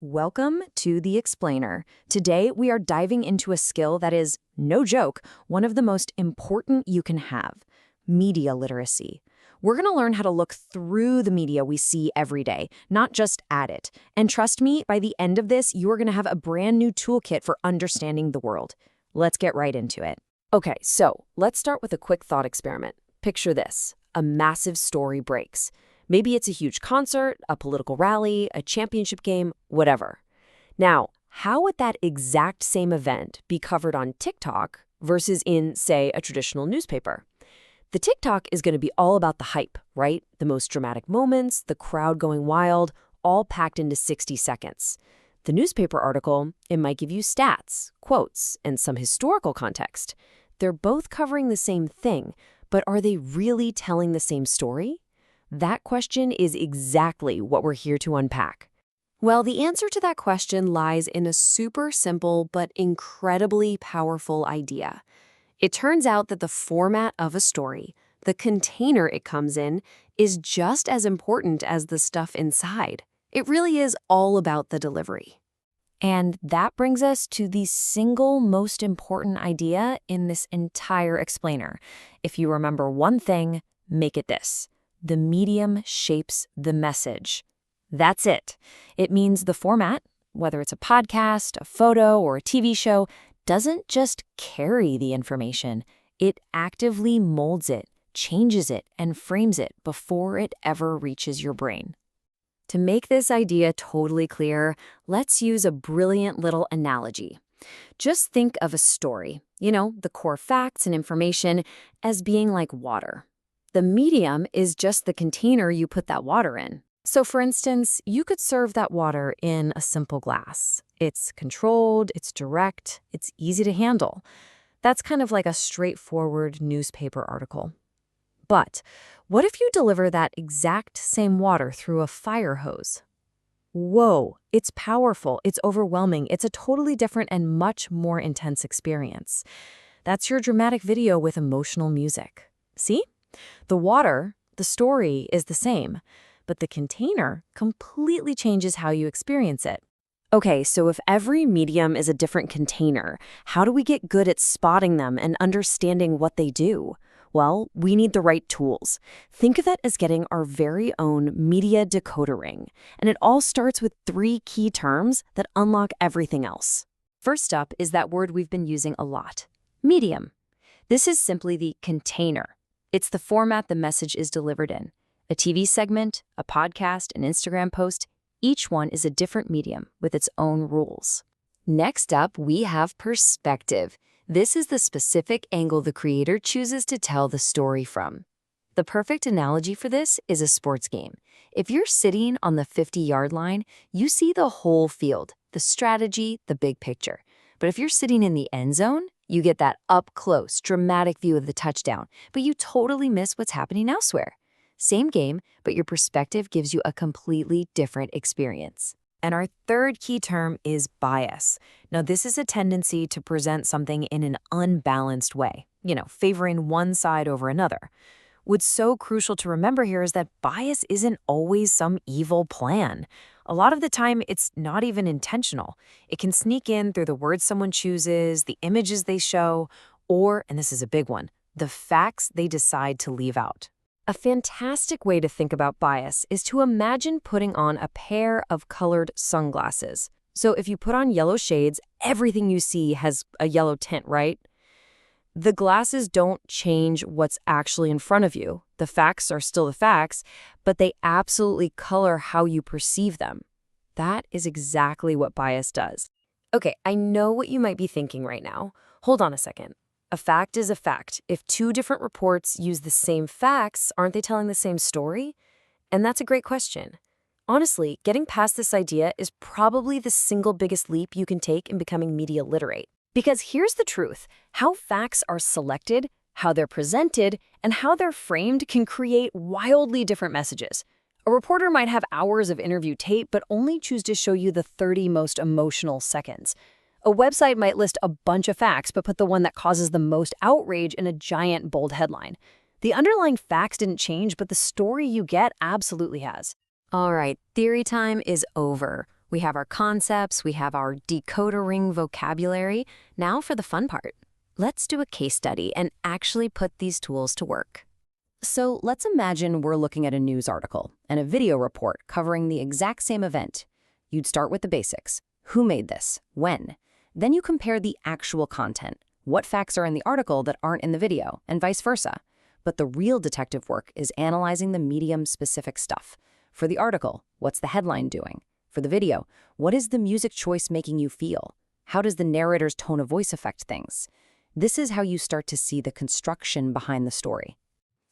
Welcome to The Explainer. Today, we are diving into a skill that is, no joke, one of the most important you can have: media literacy. We're going to learn how to look through the media we see every day, not just at it. And trust me, by the end of this, you are going to have a brand new toolkit for understanding the world. Let's get right into it. Okay, so let's start with a quick thought experiment. Picture this: a massive story breaks. Maybe it's a huge concert, a political rally, a championship game, whatever. Now, how would that exact same event be covered on TikTok versus in, say, a traditional newspaper? The TikTok is going to be all about the hype, right? The most dramatic moments, the crowd going wild, all packed into 60 seconds. The newspaper article, it might give you stats, quotes, and some historical context. They're both covering the same thing, but are they really telling the same story? That question is exactly what we're here to unpack. Well, the answer to that question lies in a super simple but incredibly powerful idea. It turns out that the format of a story, the container it comes in, is just as important as the stuff inside. It really is all about the delivery. And that brings us to the single most important idea in this entire explainer. If you remember one thing, make it this: the medium shapes the message. That's it. It means the format, whether it's a podcast, a photo, or a TV show, doesn't just carry the information. It actively molds it, changes it, and frames it before it ever reaches your brain. To make this idea totally clear, let's use a brilliant little analogy. Just think of a story, the core facts and information, as being like water. The medium is just the container you put that water in. So for instance, you could serve that water in a simple glass. It's controlled, it's direct, it's easy to handle. That's kind of like a straightforward newspaper article. But what if you deliver that exact same water through a fire hose? Whoa, it's powerful, it's overwhelming, it's a totally different and much more intense experience. That's your dramatic video with emotional music. See? The water, the story, is the same, but the container completely changes how you experience it. Okay, so if every medium is a different container, how do we get good at spotting them and understanding what they do? Well, we need the right tools. Think of it as getting our very own media decoder ring, and it all starts with 3 key terms that unlock everything else. First up is that word we've been using a lot: medium. This is simply the container. It's the format the message is delivered in. A TV segment, a podcast, an Instagram post, each one is a different medium with its own rules. Next up, we have perspective. This is the specific angle the creator chooses to tell the story from. The perfect analogy for this is a sports game. If you're sitting on the 50-yard line, you see the whole field, the strategy, the big picture. But if you're sitting in the end zone, you get that up-close, dramatic view of the touchdown, but you totally miss what's happening elsewhere. Same game, but your perspective gives you a completely different experience. And our third key term is bias. Now, this is a tendency to present something in an unbalanced way, favoring one side over another. What's so crucial to remember here is that bias isn't always some evil plan. A lot of the time, it's not even intentional. It can sneak in through the words someone chooses, the images they show, or, and this is a big one, the facts they decide to leave out. A fantastic way to think about bias is to imagine putting on a pair of colored sunglasses. So if you put on yellow shades, everything you see has a yellow tint, right? The glasses don't change what's actually in front of you. The facts are still the facts, but they absolutely color how you perceive them. That is exactly what bias does. Okay, I know what you might be thinking right now. Hold on a second. A fact is a fact. If 2 different reports use the same facts, aren't they telling the same story? And that's a great question. Honestly, getting past this idea is probably the single biggest leap you can take in becoming media literate. Because here's the truth: how facts are selected, how they're presented, and how they're framed can create wildly different messages. A reporter might have hours of interview tape, but only choose to show you the 30 most emotional seconds. A website might list a bunch of facts, but put the one that causes the most outrage in a giant, bold headline. The underlying facts didn't change, but the story you get absolutely has. All right, theory time is over. We have our concepts, we have our decoder ring vocabulary. Now for the fun part. Let's do a case study and actually put these tools to work. So let's imagine we're looking at a news article and a video report covering the exact same event. You'd start with the basics. Who made this? When? Then you compare the actual content. What facts are in the article that aren't in the video, and vice versa. But the real detective work is analyzing the medium-specific stuff. For the article, what's the headline doing? For the video, what is the music choice making you feel? How does the narrator's tone of voice affect things? This is how you start to see the construction behind the story.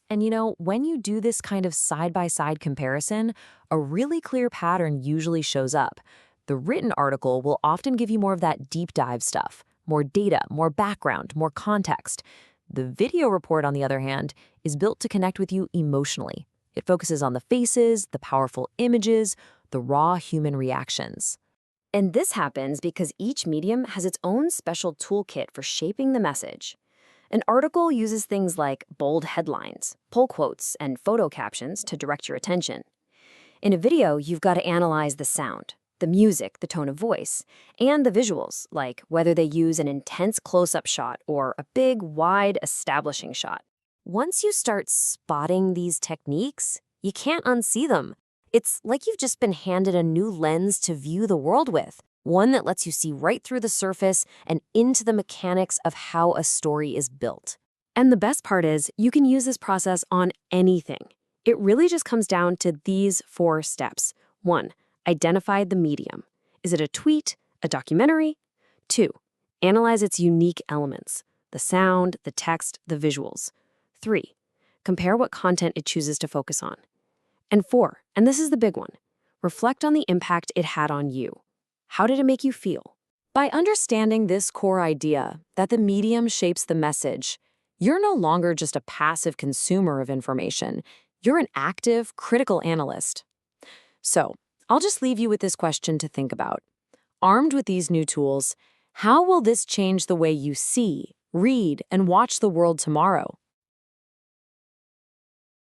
And when you do this kind of side-by-side comparison, a really clear pattern usually shows up. The written article will often give you more of that deep dive stuff, more data, more background, more context. The video report, on the other hand, is built to connect with you emotionally. It focuses on the faces, the powerful images, the raw human reactions. And this happens because each medium has its own special toolkit for shaping the message. An article uses things like bold headlines, pull quotes, and photo captions to direct your attention. In a video, you've got to analyze the sound, the music, the tone of voice, and the visuals, like whether they use an intense close-up shot or a big, wide, establishing shot. Once you start spotting these techniques, you can't unsee them. It's like you've just been handed a new lens to view the world with, one that lets you see right through the surface and into the mechanics of how a story is built. And the best part is, you can use this process on anything. It really just comes down to these 4 steps. 1. Identify the medium. Is it a tweet, a documentary? 2. Analyze its unique elements, the sound, the text, the visuals. 3. Compare what content it chooses to focus on. And 4, and this is the big one, reflect on the impact it had on you. How did it make you feel? By understanding this core idea, that the medium shapes the message, you're no longer just a passive consumer of information. You're an active, critical analyst. So, I'll just leave you with this question to think about. Armed with these new tools, how will this change the way you see, read, and watch the world tomorrow?